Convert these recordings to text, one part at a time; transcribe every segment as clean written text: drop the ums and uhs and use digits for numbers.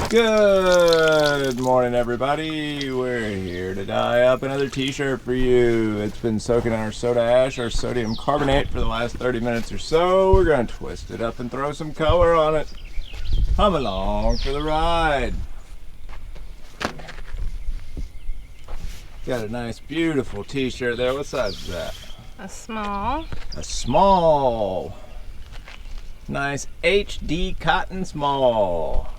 Good morning, everybody. We're here to dye up another t-shirt for you. It's been soaking in our soda ash, our sodium carbonate, for the last 30 minutes or so. We're going to twist it up and throw some color on it. Come along for the ride. Got a nice, beautiful t-shirt there. What size is that? A small. A small. Nice HD cotton small.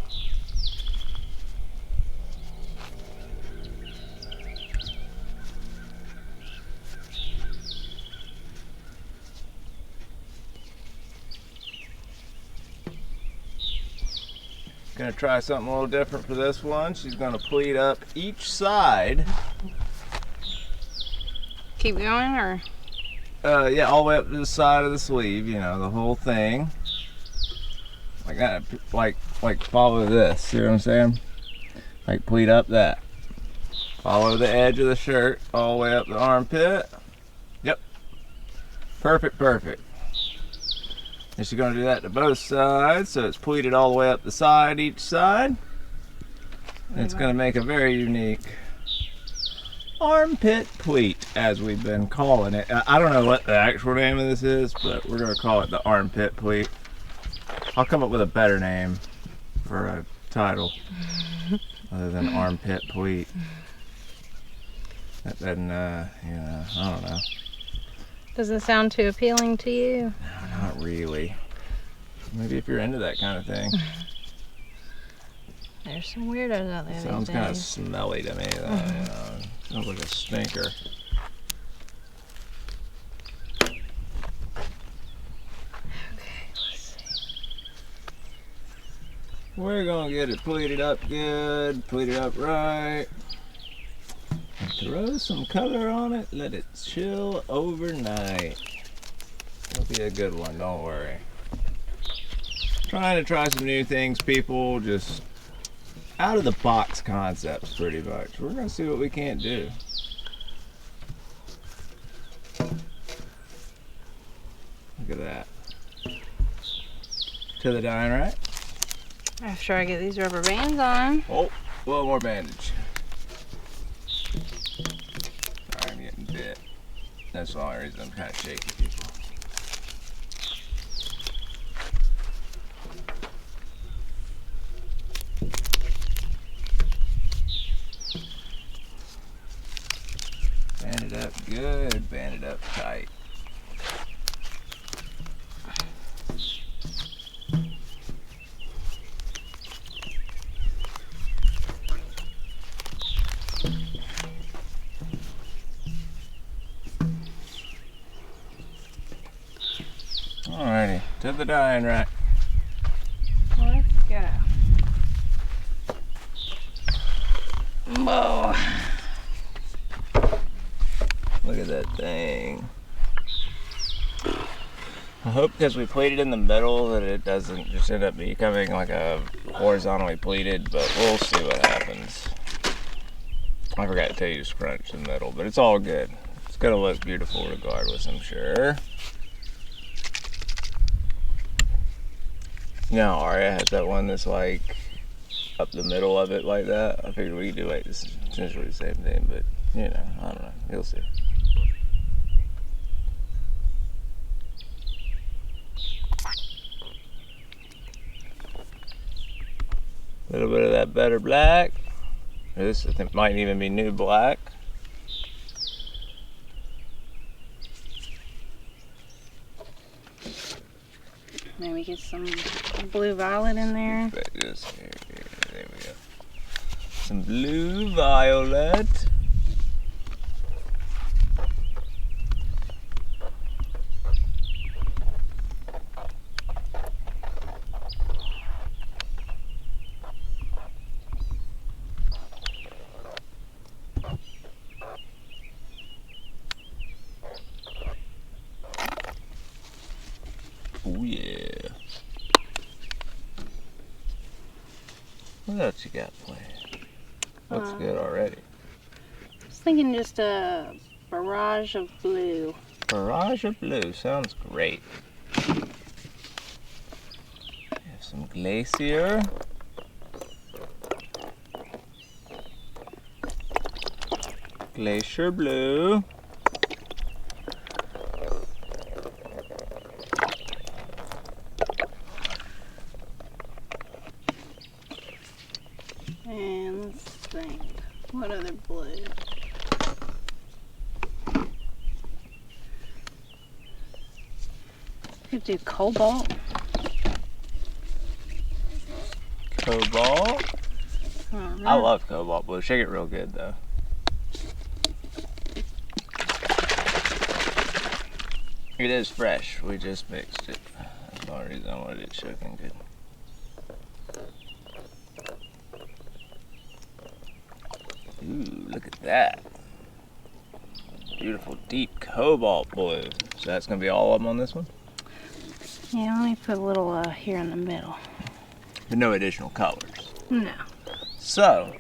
Gonna try something a little different for this one. She's gonna pleat up each side. Keep going, or? Yeah, all the way up to the side of the sleeve, you know, the whole thing. Like that, like follow this, see what I'm saying? Like pleat up that. Follow the edge of the shirt all the way up the armpit. Yep. Perfect, perfect. And she's going to do that to both sides, so it's pleated all the way up the side, each side. And it's going to make a very unique armpit pleat, as we've been calling it. I don't know what the actual name of this is, but we're going to call it the armpit pleat. I'll come up with a better name for a title other than armpit pleat. Then, you know, I don't know. Does it sound too appealing to you? No, not really. Maybe if you're into that kind of thing. There's some weirdos out there. Sounds kind of smelly to me, though. You know, sounds like a stinker. Okay, let's see. We're gonna get it pleated up good, pleated up right. And throw some color on it, let it chill overnight. It'll be a good one, don't worry. Trying to try some new things, people. Just out of the box concepts, pretty much. We're gonna see what we can't do. Look at that. To the dyeing rack. After I get these rubber bands on. Oh, a little more bandage. Sorry, I'm getting bit. That's the only reason I'm kind of shaky, people. Band it up good, band it up tight. Alrighty, to the dyeing rack. Let's go. Whoa. Look at that thing. I hope because we pleated in the middle that it doesn't just end up becoming like a horizontally pleated, but we'll see what happens. I forgot to tell you to scrunch the middle, but it's all good. It's gonna look beautiful regardless, I'm sure. Now Aria has that one that's like up the middle of it like that. I figured we could do like this, essentially the same thing, but you know, I don't know. You'll see. A little bit of that better black. This I think might even be new black. Maybe get some blue violet in there. Just here, there we go. Some blue violet. Oh yeah. What else you got planned? Looks good already. I was thinking just a barrage of blue. Barrage of blue sounds great. Have some glacier. Glacier blue. And let's think, what other blue? Could do cobalt. Cobalt. Alright. I love cobalt blue. Shake it real good though. It is fresh. We just mixed it. That's the only reason I wanted it shaking good. Ooh, look at that. Beautiful deep cobalt blue. So that's gonna be all of them on this one? Yeah, let me put a little here in the middle. But no additional colors. No. So,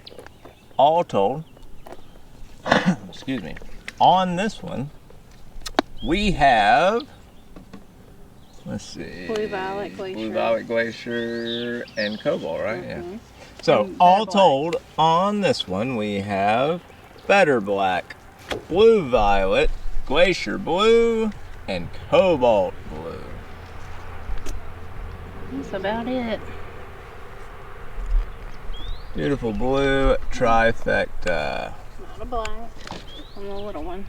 all told, excuse me, on this one, we have, let's see. Blue Violet Glacier. Blue Violet Glacier and Cobalt, right? Mm-hmm. Yeah. So, And all Better told, on this one, we have Better Black, Blue Violet, Glacier Blue, and Cobalt Blue. That's about it. Beautiful blue trifecta. Not a black. On the little one.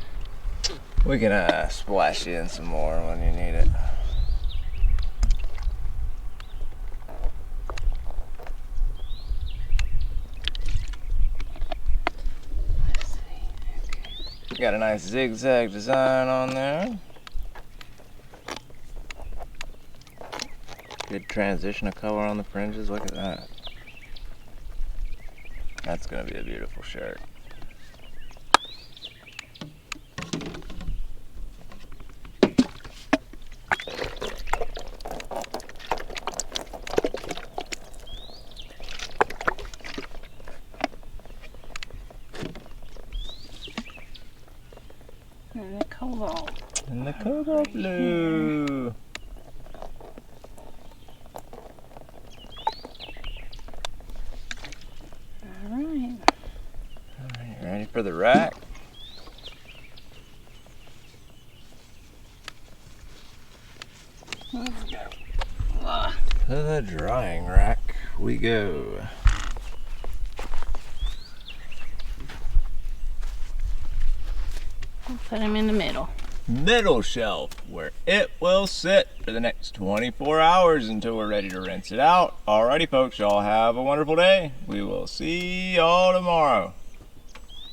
We can splash you in some more when you need it. Let's see. Got a nice zigzag design on there. Good transition of color on the fringes. Look at that. That's gonna be a beautiful shirt. And the cobalt. And the cobalt blue. Alright. Alright, ready for the rack? Let's go. To the drying rack we go. We'll put him in the middle. Middle shelf, where it will sit for the next 24 hours until we're ready to rinse it out. Alrighty folks, y'all have a wonderful day. We will see y'all tomorrow.